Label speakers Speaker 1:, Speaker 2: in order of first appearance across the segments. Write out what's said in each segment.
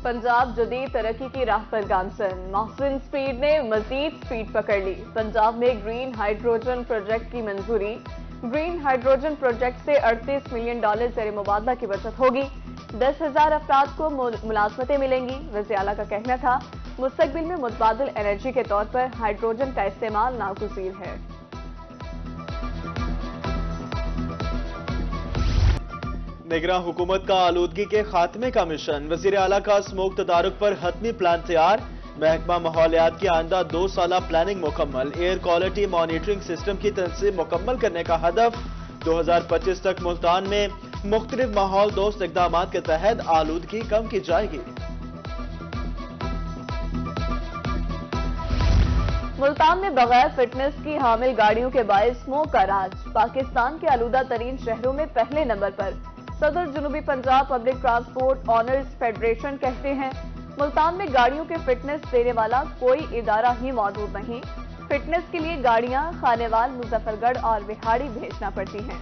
Speaker 1: पंजाब जदीद तरक्की की राह पर गामजन। महसिन स्पीड ने मजीद स्पीड पकड़ ली। पंजाब में ग्रीन हाइड्रोजन प्रोजेक्ट की मंजूरी। ग्रीन हाइड्रोजन प्रोजेक्ट से $38 मिलियन ज़र मुबादला की बचत होगी। 10,000 अफराद को मुलाजमतें मिलेंगी। वज़ीर आला का कहना था, मुस्तकबिल में मुतबादिल एनर्जी के तौर पर हाइड्रोजन का इस्तेमाल नागुज़ीर है।
Speaker 2: निगरान हुकूमत का आलूदगी के खात्मे का मिशन। वज़ीर आला का स्मोक तदारुक पर हतमी प्लान तैयार। महकमा माहौलियात की आइंदा 2 साला प्लानिंग मुकम्मल। एयर क्वालिटी मॉनिटरिंग सिस्टम की तनसीब मुकम्मल करने का हदफ। 2025 तक मुल्तान में मुख्तलिफ माहौल दोस्त इक़दाम के तहत आलूदगी कम की जाएगी।
Speaker 1: मुल्तान में बगैर फिटनेस की हामिल गाड़ियों के बायस स्मोक का राज। पाकिस्तान के आलूदा तरीन शहरों में पहले नंबर पर। सदर जनूबी Punjab public transport owners federation कहते हैं, मुल्तान में गाड़ियों के फिटनेस देने वाला कोई इदारा ही मौजूद नहीं। फिटनेस के लिए गाड़ियां खानेवाल, मुजफ्फरगढ़ और बिहाड़ी भेजना पड़ती हैं।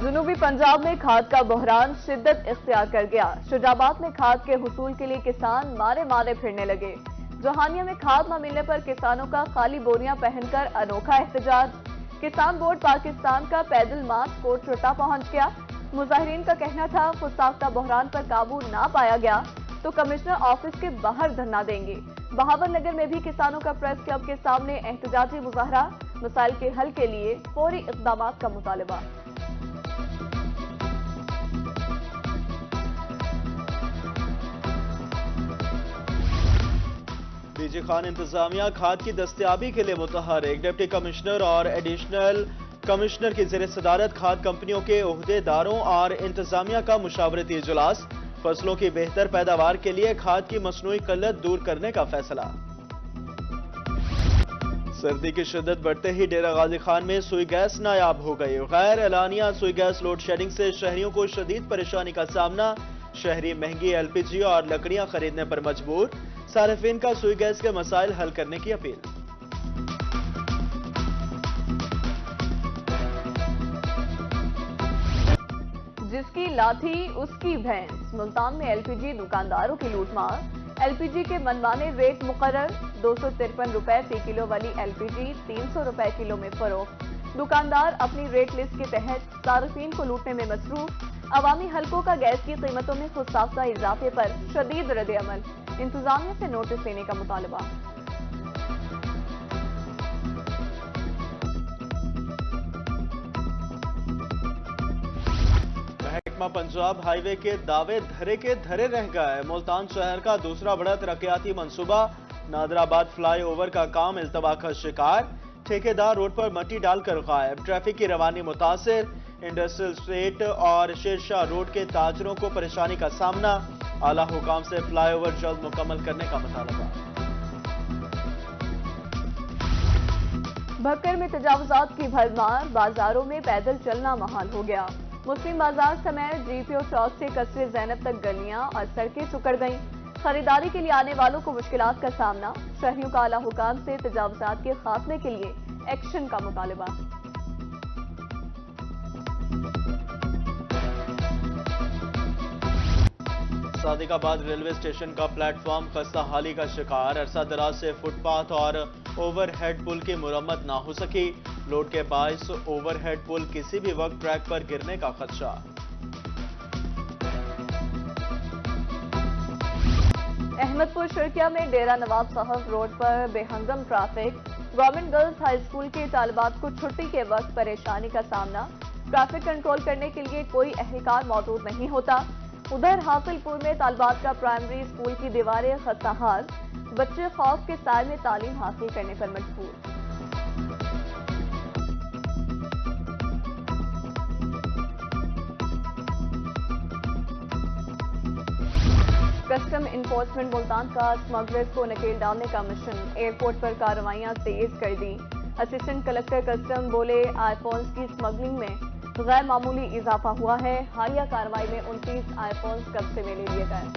Speaker 1: जनूबी पंजाब में खाद का बहरान शिद्दत इख्तियार कर गया। शुजाबाद में खाद के हुसूल के लिए किसान मारे मारे फिरने लगे। जोहानिया में खाद न मिलने पर किसानों का खाली बोरियां पहनकर अनोखा एहतजाज। किसान बोर्ड पाकिस्तान का पैदल मार्च कोटशुटा पहुंच गया। मुजाहिरीन का कहना था, खुद साख्ता बहरान पर काबू ना पाया गया तो कमिश्नर ऑफिस के बाहर धरना देंगे। बहावर नगर में भी किसानों का प्रेस क्लब के सामने एहतजाजी मुजाहरा। मसाइल के हल के लिए फौरी इक़दाम का मुतालबा।
Speaker 2: डीजी खान इंतजामिया खाद की दस्तयाबी के लिए मुतहर्रिक। डिप्टी कमिश्नर और एडिशनल कमिश्नर की ज़ेर सदारत खाद कंपनियों के ओहदेदारों और इंतजामिया का मुशावरती इजलास। फसलों की बेहतर पैदावार के लिए खाद की मसनूई किल्लत दूर करने का फैसला। सर्दी की शिद्दत बढ़ते ही डेरा गाजी खान में सुई गैस नायाब हो गई। गैर एलानिया सुई गैस लोड शेडिंग से शहरियों को शदीद परेशानी का सामना। शहरी महंगी एलपीजी और लकड़ियां खरीदने पर मजबूर। सारिफीन का सुई गैस के मसाइल हल करने की अपील।
Speaker 1: जिसकी लाठी उसकी भैंस। मुल्तान में एलपीजी दुकानदारों की लूटमार। एलपीजी के मनमाने रेट मुकर्रर। 253 रुपए फी किलो वाली एलपीजी 300 रुपए किलो में फरोख्त। दुकानदार अपनी रेट लिस्ट के तहत सारिफीन को लूटने में मसरूफ। अवामी हलकों का गैस की कीमतों में खुद साख्ता इजाफे पर शदीद रद्द-ए-अमल। इंतजामिया से नोटिस देने का मुतालबा।
Speaker 2: महकमा पंजाब हाईवे के दावे धरे के धरे रह गए। मुल्तान शहर का दूसरा बड़ा तरक्याती मंसूबा नादराबाद फ्लाई ओवर का काम इल्तवा का शिकार। ठेकेदार रोड पर मट्टी डालकर गायब। ट्रैफिक की रवानी मुतासिर। इंडस्ट्रियल स्ट्रीट और शेरशाह रोड के ताजरों को परेशानी का सामना। आला हुकाम से फ्लाईओवर जल्द मुकम्मल करने का मुतालबा।
Speaker 1: भक्कर में तजावुजात की भरमार। बाजारों में पैदल चलना महाल हो गया। मुस्लिम बाजार समेत जीपीओ चौक से कसरे ज़ैनब तक गलियां और सड़कें सुकड़ गईं। खरीदारी के लिए आने वालों को मुश्किलात का सामना। शहरियों का आला हुकाम से तजावुजात के खात्मे के लिए एक्शन का मुतालबा।
Speaker 2: सादिकाबाद रेलवे स्टेशन का प्लेटफॉर्म खस्ता हाली का शिकार। अरसा दराज से फुटपाथ और ओवरहेड पुल की मुरम्मत ना हो सकी। लोड के बायस ओवरहेड पुल किसी भी वक्त ट्रैक पर गिरने का खदशा।
Speaker 1: अहमदपुर शर्किया में डेरा नवाब साहब रोड पर बेहंगम traffic. Government girls high school के तालिबात को छुट्टी के वक्त परेशानी का सामना। ट्रैफिक कंट्रोल करने के लिए कोई एहलकार मौजूद नहीं होता। उधर हासिलपुर में तालिबात का प्राइमरी स्कूल की दीवारें खस्ताहाल। बच्चे खौफ के साए में तालीम हासिल करने पर मजबूर। कस्टम इन्फोर्समेंट मुल्तान का स्मगलर्स को नकेल डालने का मिशन। एयरपोर्ट पर कार्रवाइयां तेज कर दी। असिस्टेंट कलेक्टर कस्टम बोले, आईफोन्स की स्मगलिंग में गैर मामूली इजाफा हुआ है। हालिया कार्रवाई में 29 आईफोन्स कब्जे में ले लिए गए।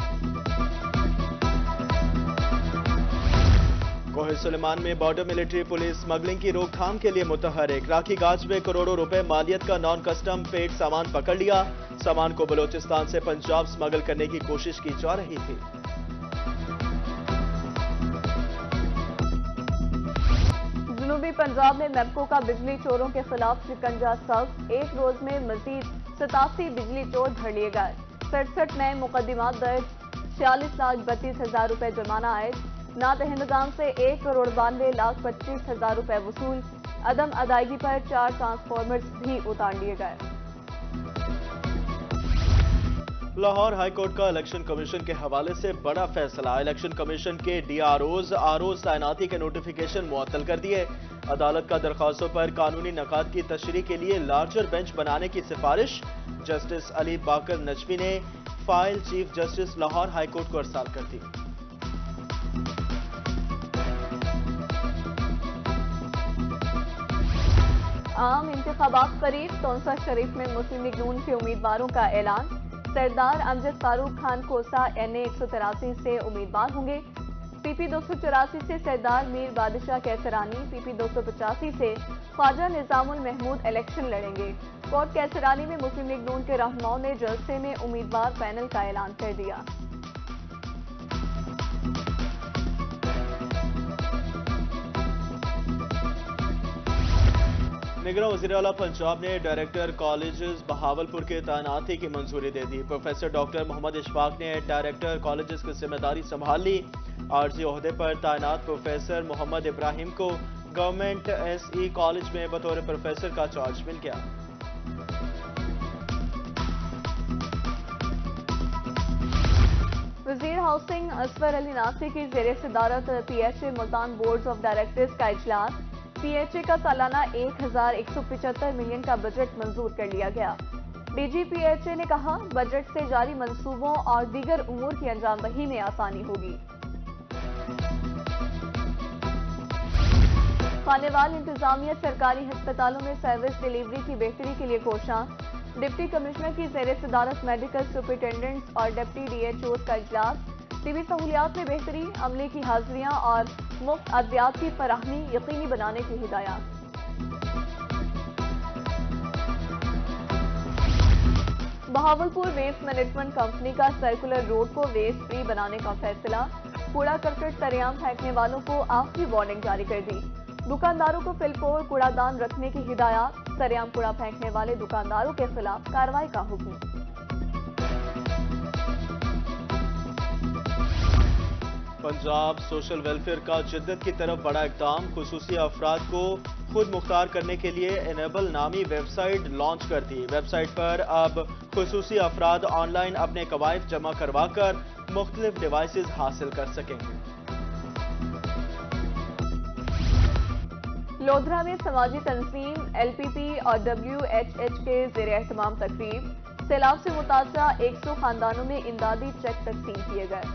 Speaker 2: कोहे सुलेमान में बॉर्डर मिलिट्री पुलिस स्मगलिंग की रोकथाम के लिए मुतहरिक। राखी गाज में करोड़ों रुपए मालियत का नॉन कस्टम पेड सामान पकड़ लिया। सामान को बलोचिस्तान से पंजाब स्मगल करने की कोशिश की जा रही थी।
Speaker 1: जनूबी पंजाब में मैप्को का बिजली चोरों के खिलाफ शिकंजा सख्त। एक रोज में मजीद 87 बिजली चोर धर लिए गए। 67 नए मुकदमात दर्ज। 46,32,000 रुपए जुर्माना आयद। नादहिंदगाम से 1,92,25,000 रुपए वसूल। अदम अदायगी पर 4 ट्रांसफार्मर्स भी उतार लिए गए।
Speaker 2: लाहौर हाई कोर्ट का इलेक्शन कमीशन के हवाले से बड़ा फैसला। इलेक्शन कमीशन के DROs आरओज तैनाती के नोटिफिकेशन मुअत्तल कर दिए। अदालत का दरख्वास्तों पर कानूनी नकात की तशरीह के लिए लार्जर बेंच बनाने की सिफारिश जस्टिस अली बाकर नजमी ने file chief justice Lahore high court को अरसाल कर दी।
Speaker 1: आम इंतखाबात करीब। तौसा शरीफ में मुस्लिम लीग नून के उम्मीदवारों का ऐलान। सरदार अमजद फारूक खान कोसा NA 183 से उम्मीदवार होंगे। PP 284 से सरदार मीर बादशाह कैसरानी, PP 285 से ख्वाजा निजामुल महमूद इलेक्शन लड़ेंगे। कोर्ट कैसरानी में मुस्लिम लीग नून के रहनुमाओं ने जलसे में उम्मीदवार पैनल का ऐलान कर दिया।
Speaker 2: निगरान वज़ीर आला पंजाब ने डायरेक्टर कॉलेजेस बहावलपुर के तैनाती की मंजूरी दे दी। प्रोफेसर डॉक्टर मोहम्मद इशफाक ने डायरेक्टर कॉलेजेस की जिम्मेदारी संभाल ली। आरजी ओहदे पर तैनात प्रोफेसर मोहम्मद इब्राहिम को गवर्नमेंट SE कॉलेज में बतौर प्रोफेसर का चार्ज मिल गया।
Speaker 1: वजीर हाउसिंग असफर अली नासी की जेर सदारत PHA Multan board of directors का इजलास। PHA का सालाना 1,175 मिलियन का बजट मंजूर कर लिया गया। DG PHA ने कहा, बजट से जारी मंसूबों और दीगर उमूर की अंजामदही में आसानी होगी। खानेवाल इंतजामिया सरकारी अस्पतालों में सर्विस डिलीवरी की बेहतरी के लिए कोशां। डिप्टी कमिश्नर की जेर सदारत मेडिकल सुपरिटेंडेंट्स और डिप्टी DHOs का इजलास। टीबी सहूलियात में बेहतरी, अमले की हाजिरियां और मुफ्त अद्वियात की फराहमी यकीनी बनाने की हिदायत। बहावलपुर वेस्ट मैनेजमेंट कंपनी का सर्कुलर रोड को वेस्ट फ्री बनाने का फैसला। कूड़ा करकट सरेआम फेंकने वालों को आखिरी वार्निंग जारी कर दी। दुकानदारों को फिलपोर कूड़ादान रखने की हिदायत। सरेआम कूड़ा फेंकने वाले दुकानदारों के खिलाफ कार्रवाई का हुक्म।
Speaker 2: पंजाब सोशल वेलफेयर का जिद्दत की तरफ बड़ा इक़दाम। खुसूसी अफराद को खुद मुख्तार करने के लिए इनेबल नामी वेबसाइट लॉन्च कर दी। वेबसाइट पर अब खुसूसी अफराद ऑनलाइन अपने कवायद जमा करवा कर मुख्तलिफ डिवाइसेज हासिल कर सकेंगे।
Speaker 1: लोधरा में समाजी तंजीम LPP और WHH के ज़ेर एहतमाम तकरीब। सैलाब से मुतासरा 100 खानदानों में इमदादी चेक तकसीम किए गए।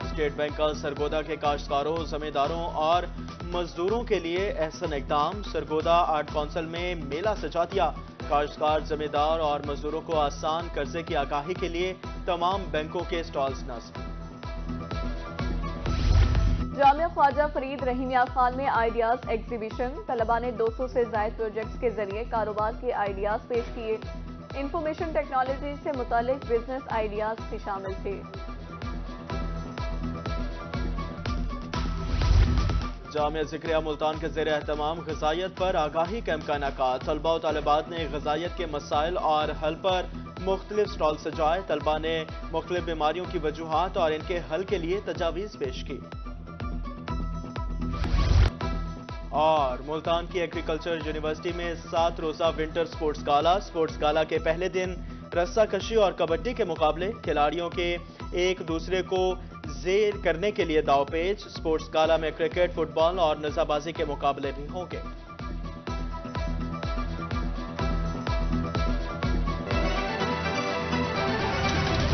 Speaker 2: स्टेट बैंक का सरगोदा के काश्तकारों, जमींदारों और मजदूरों के लिए एहसन इक़दाम। सरगोदा आर्ट काउंसिल में मेला सजा दिया। काश्तकार, जमींदार और मजदूरों को आसान कर्जे की आगाही के लिए तमाम बैंकों के स्टॉल्स नस्ब।
Speaker 1: जामिया ख्वाजा फरीद रहीमिया खान में आइडियाज एग्जीबिशन। तलबा ने 200 से ज़ायद प्रोजेक्ट्स के जरिए कारोबार के आइडियाज पेश किए। इंफॉर्मेशन टेक्नोलॉजी से मुतालिक बिजनेस आइडियाज भी शामिल थे।
Speaker 2: जामिया ज़िक्रिया मुल्तान के ज़ेर एहतमाम ग़िज़ाइयत पर आगाही कैंप का इनेकाद। तलबा और तालिबात ने ग़िज़ाइयत के मसाइल और हल पर मुख्तलिफ स्टॉल सजाए। तलबा ने मुख्तलिफ बीमारियों की वजूहात और इनके हल के लिए तजावीज़ पेश की। और मुल्तान की एग्रीकल्चर यूनिवर्सिटी में 7 रोज़ा विंटर स्पोर्ट्स गाला। स्पोर्ट्स गाला के पहले दिन रस्सा कशी और कबड्डी के मुकाबले। खिलाड़ियों के एक दूसरे को जेर करने के लिए दावपेच। स्पोर्ट्स गाला में क्रिकेट, फुटबॉल और नज़ाबाजी के मुकाबले भी होंगे।